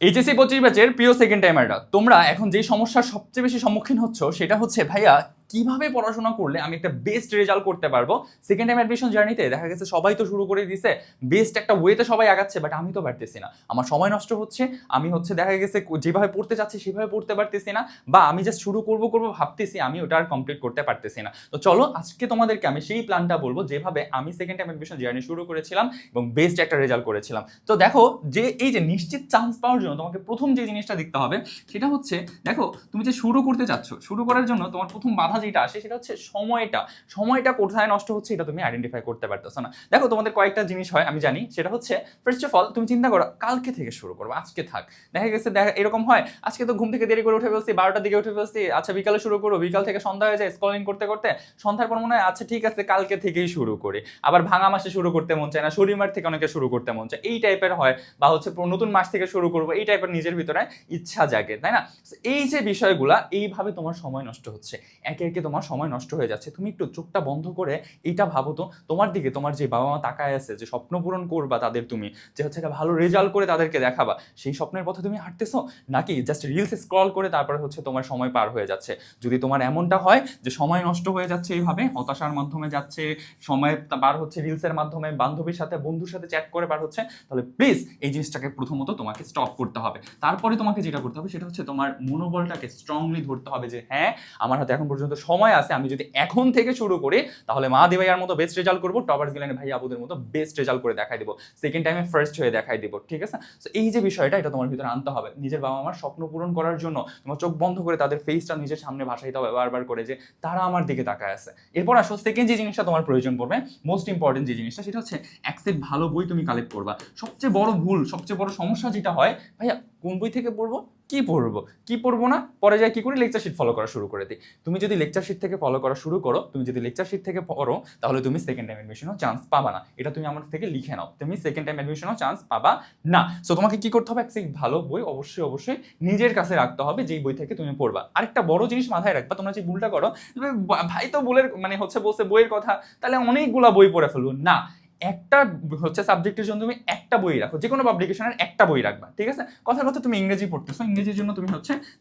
HSC 25 ব্যাচের প্রিয় second টাইমাররা, তোমরা এখন যে সমস্যার সবচেয়ে বেশি সম্মুখীন হচ্ছ সেটা হচ্ছে ভাইয়া কিভাবে পড়াশোনা করলে আমি একটা বেস্ট রেজাল্ট করতে পারবো। সেকেন্ড টাইম অ্যাডমিশন জার্নিতে দেখা গেছে সবাই তো শুরু করে দিছে, বেস্ট একটা ওয়েতে সবাই আগাচ্ছে, বাট আমি তো পারতেছি না, আমার সময় নষ্ট হচ্ছে, আমি দেখা গেছে যেভাবে পড়তে চাচ্ছি সেভাবে পড়তে পারতেছি না, বা আমি জাস্ট শুরু করবো ভাবতেছি, আমি ওটা আর কমপ্লিট করতে পারতেছি না। তো চলো আজকে তোমাদেরকে আমি সেই প্ল্যানটা বলবো যেভাবে আমি সেকেন্ড টাইম অ্যাডমিশন জার্নি শুরু করেছিলাম এবং বেস্ট একটা রেজাল্ট করেছিলাম। তো দেখো যে এই যে নিশ্চিত চান্স পাওয়ার জন্য তোমাকে প্রথম যে জিনিসটা দেখতে হবে সেটা হচ্ছে, দেখো তুমি যে শুরু করতে চাচ্ছ, শুরু করার জন্য তোমার প্রথম বাধা যেটা আসে সেটা হচ্ছে সময়টা কোথায় নষ্ট হচ্ছে এটা তুমি আইডেন্টিফাই করতে পারতেছো না। দেখো তোমাদের কয়েকটা জিনিস হয় আমি জানি, সেটা হচ্ছে ফার্স্ট অফ অল তুমি চিন্তা করো কালকে থেকে শুরু করবো, আজকে থাক। দেখা এরকম হয়, আজকে তো ঘুম থেকে দেরি করে উঠে ফেলছি, 12টার দিকে উঠে ফেলছি, আচ্ছা বিকালে শুরু করবো, বিকাল থেকে সন্ধ্যা হয়ে যায় স্ক্রলিং করতে করতে, সন্ধ্যার পর মনে হয় আচ্ছা ঠিক আছে কালকে থেকেই শুরু করি, আবার ভাঙা মাসে শুরু করতে মন চায় না, শনিবার থেকে অনেকে শুরু করতে মন চায়, এই টাইপের হয়, বা হচ্ছে নতুন মাস থেকে শুরু করবো এই টাইপের নিজের ভিতরে ইচ্ছা জাগে, তাই না? এই যে বিষয়গুলা, এইভাবে তোমার সময় নষ্ট হচ্ছে, একে একে তোমার সময় নষ্ট হয়ে যাচ্ছে। তুমি একটু চোখটা বন্ধ করে এইটা ভাবো তো, তোমার দিকে তোমার যে বাবা মা তাকায় আছে, যে স্বপ্ন পূরণ করবা তাদের, তুমি যে হচ্ছে ভালো রেজাল্ট করে তাদেরকে দেখাবা, সেই স্বপ্নের পথে তুমি হাঁটতেছো, নাকি জাস্ট রিলস স্ক্রল করে তারপরে হচ্ছে তোমার সময় পার হয়ে যাচ্ছে? যদি তোমার এমনটা হয় যে সময় নষ্ট হয়ে যাচ্ছে এইভাবে হতাশার মাধ্যমে যাচ্ছে, সময় পার হচ্ছে রিলসের মাধ্যমে, বান্ধবীর সাথে বন্ধুর সাথে চ্যাট করে পার হচ্ছে, তাহলে প্লিজ এই জিনিসটাকে প্রথমত তোমাকে স্টপ করতে হবে। তারপরে তোমাকে যেটা করতে হবে সেটা হচ্ছে তোমার মনোবলটাকে স্ট্রংলি ধরতে হবে, যে হ্যাঁ আমার হাতে এখন পর্যন্ত সময় আছে, আমি যদি এখন থেকে শুরু করি তাহলে মা দেবাইয়ার মতো বেস্ট রেজাল্ট করবো, টপার্স গিলেন ভাই আবুদের মতো বেস্ট রেজাল্ট করে দেখাই দিব, সেকেন্ড টাইমে ফার্স্ট হয়ে দেখাই দিব, ঠিক আছে? তো এই যে বিষয়টা, এটা তোমার ভিতরে আনতে হবে। নিজের বাবা মার স্বপ্ন পূরণ করার জন্য তোমার চোখ বন্ধ করে তাদের ফেসটা নিজের সামনে ভাসাইতে হবে বারবার করে, যে তারা আমার দিকে তাকায় আছে। এরপর আসো সেকেন্ড যে জিনিসটা তোমার প্রয়োজন পড়বে, মোস্ট ইম্পর্টেন্ট যে জিনিসটা, সেটা হচ্ছে এক সেট ভালো বই তুমি কালেক্ট করবা। সবচেয়ে বড় ভুল, সবচেয়ে বড় সমস্যা যেটা হয়, ভাইয়া কোন বই থেকে পড়বো, কি পড়বো না, পরে যায় কি করি, লেকচার শিট ফলো করা শুরু করে দিই। তুমি যদি লেকচার শিট থেকে ফলো করা শুরু করো, তুমি যদি লেকচার শিট থেকে পড়ো, তাহলে তুমি সেকেন্ড টাইম অ্যাডমিশনও চান্স পাবা না। এটা তুমি আমার থেকে লিখে নাও, তুমি সেকেন্ড টাইম অ্যাডমিশনও চান্স পাবা না। সো তোমাকে কি করতে হবে, এক ভালো বই অবশ্যই নিজের কাছে রাখতে হবে, যেই বই থেকে তুমি পড়বা। আরেকটা বড় জিনিস মাথায় রাখবা, তোমরা যে ভুলটা করো, ভাই তো বলের বলছে বইয়ের কথা, তাহলে অনেকগুলা বই পড়ে ফেলবো না। একটা সাবজেক্টের জন্য তুমি একটা বই রাখো, যে কোনো পাবলিকেশনের একটা বই রাখবা, ঠিক আছে? কথা তুমি ইংরেজি পড়তেছো, ইংরেজির জন্য তুমি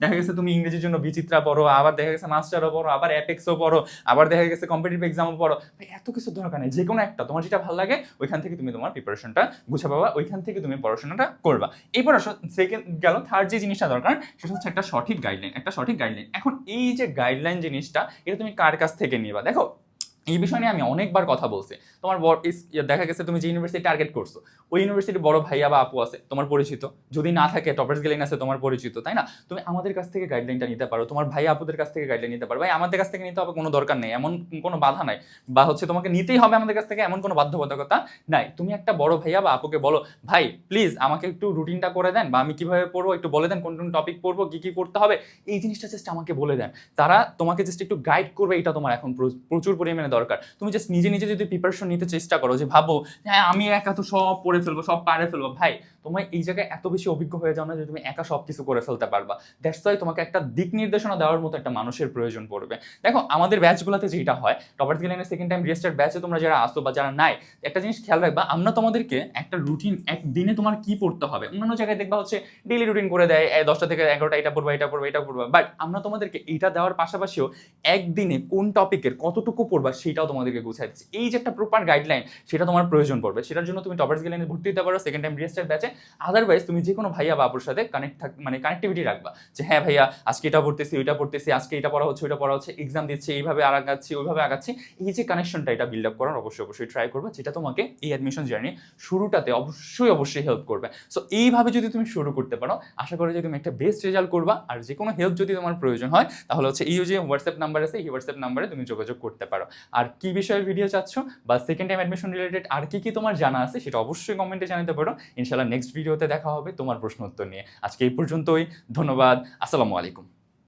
দেখা গেছে তুমি ইংরেজির জন্য বিচিত্রা পড়ো, আবার দেখা গেছে মাস্টারও পড়ো, আবার অ্যাপেক্সও পড়ো, আবার দেখা গেছে কম্পিটিটিভ এক্সামও পড়ো। এত কিছু দরকার নেই, যে কোনো একটা তোমার যেটা ভালো লাগে ওইখান থেকে তুমি তোমার প্রিপারেশনটা গুছা পাবা, ওইখান থেকে তুমি পড়াশোনাটা করবা। এরপর আসো সেকেন্ড গেল, থার্ড যে জিনিসটা দরকার সেটা হচ্ছে একটা সঠিক গাইডলাইন। এখন এই যে গাইডলাইন জিনিসটা, এটা তুমি কার কাছ থেকে নিবা? দেখো এই বিষয় নিয়ে আমি অনেকবার কথা বলছি। তোমার দেখা গেছে তুমি যে ইউনিভার্সিটি টার্গেট করছো, ওই ইউনিভার্সিটির বড় ভাইয়া বা আপু আছে তোমার পরিচিত, যদি না থাকে টপার্স গেলেন আছে তোমার পরিচিত, তাই না? তুমি আমাদের কাছ থেকে গাইডলাইনটা নিতে পারো, তোমার ভাই আপুদের কাছ থেকে গাইডলাইন নিতে পারো। ভাই আমাদের কাছ থেকে নিতে হবে কোনো দরকার নেই, এমন কোনো বাধা নাই, বা তোমাকে নিতেই হবে আমাদের কাছ থেকে এমন কোনো বাধ্যবাধকতা নাই। তুমি একটা বড় ভাইয়া বা আপুকে বলো, ভাই প্লিজ আমাকে একটু রুটিনটা করে দেন, বা আমি কিভাবে পড়বো একটু বলে দেন, কোন কোন টপিক পড়বো, কি করতে হবে, এই জিনিসটা জাস্ট আমাকে বলে দেন। তারা তোমাকে জাস্ট একটু গাইড করবে, এটা তোমার এখন প্রচুর পরিমাণে দরকার। তুমি জাস্ট নিজে যদি প্রিপারেশন নিতে চেষ্টা করো, যে ভাবো হ্যাঁ আমি একা তো সব পড়ে ফেলবো, সব পারে ফেলবো, ভাই তোমার এই জায়গায় এত বেশি অভিজ্ঞ হয়ে যাও না যে তুমি একা সব কিছু করে ফেলতে পারবা। দ্যাটস ওয়াই তোমাকে একটা দিক নির্দেশনা দেওয়ার মতো একটা মানুষের প্রয়োজন পড়বে। দেখো আমাদের ব্যাচগুলোতে যেটা হয়, টপার্স গিলেনের সেকেন্ড টাইম রেজিস্টার্ড ব্যাচে তোমরা যারা আসো বা যারা নাই, একটা জিনিস খেয়াল রাখবা, আমরা তোমাদেরকে একটা রুটিন, একদিনে তোমার কি পড়তে হবে, অন্যান্য জায়গায় দেখবা ডেইলি রুটিন করে দেয়, 10টা থেকে 11টা এটা পড়বা, বাট আমরা তোমাদেরকে এইটা দেওয়ার পাশাপাশিও একদিনে কোন টপিকের কতটুকু পড়বা সেটাও তোমাদেরকে গুছাই দিচ্ছি। এই যে একটা প্রপার গাইডলাইন, সেটা তোমার প্রয়োজন পড়বে। সেটার জন্য তুমি টপার্স গিলেনে ভর্তি হতে পারো সেকেন্ড টাইম রেজিস্টার্ড ব্যাচে। আদারওয়াইজ তুমি যে কোনো ভাইয়া বাবুর সাথে কানেক্টিভিটি রাখবা, যে হ্যাঁ ভাইয়া আজকে এটা পড়তেছি, ওইটা পড়তেছি, আজকে এটা পড়া হচ্ছে, ওইটা পড়া হচ্ছে, এক্সাম দিচ্ছি, এইভাবে আগাচ্ছি, ওইভাবে আগাচ্ছি। এই যে কানেকশনটা, এটা বিল্ড আপ করার অবশ্যই ট্রাই করবে, যেটা তোমাকে এই অ্যাডমিশন জার্নি শুরুটাতে অবশ্যই হেল্প করবে। সো এইভাবে যদি তুমি শুরু করতে পারো, আশা করি যে তুমি একটা বেস্ট রেজাল্ট করবা। আর যে কোনো হেল্প যদি তোমার প্রয়োজন হয়, তাহলে এই যে হোয়াটসঅ্যাপ নাম্বার আছে, এই হোয়াটসঅ্যাপ নাম্বারে তুমি যোগাযোগ করতে পারো। আর কি বিষয়ের ভিডিও চাচ্ছ বা সেকেন্ড টাইম অ্যাডমিশন রিলেটেড আর কি তোমার জানা আছে, সেটা অবশ্যই কমেন্টে জানাতে পারো। ইনশাআল্লাহ নেক্সট ভিডিওতে দেখা হবে তোমার প্রশ্ন উত্তর নিয়ে। আজকে এই পর্যন্তই, ধন্যবাদ, আসসালামু আলাইকুম।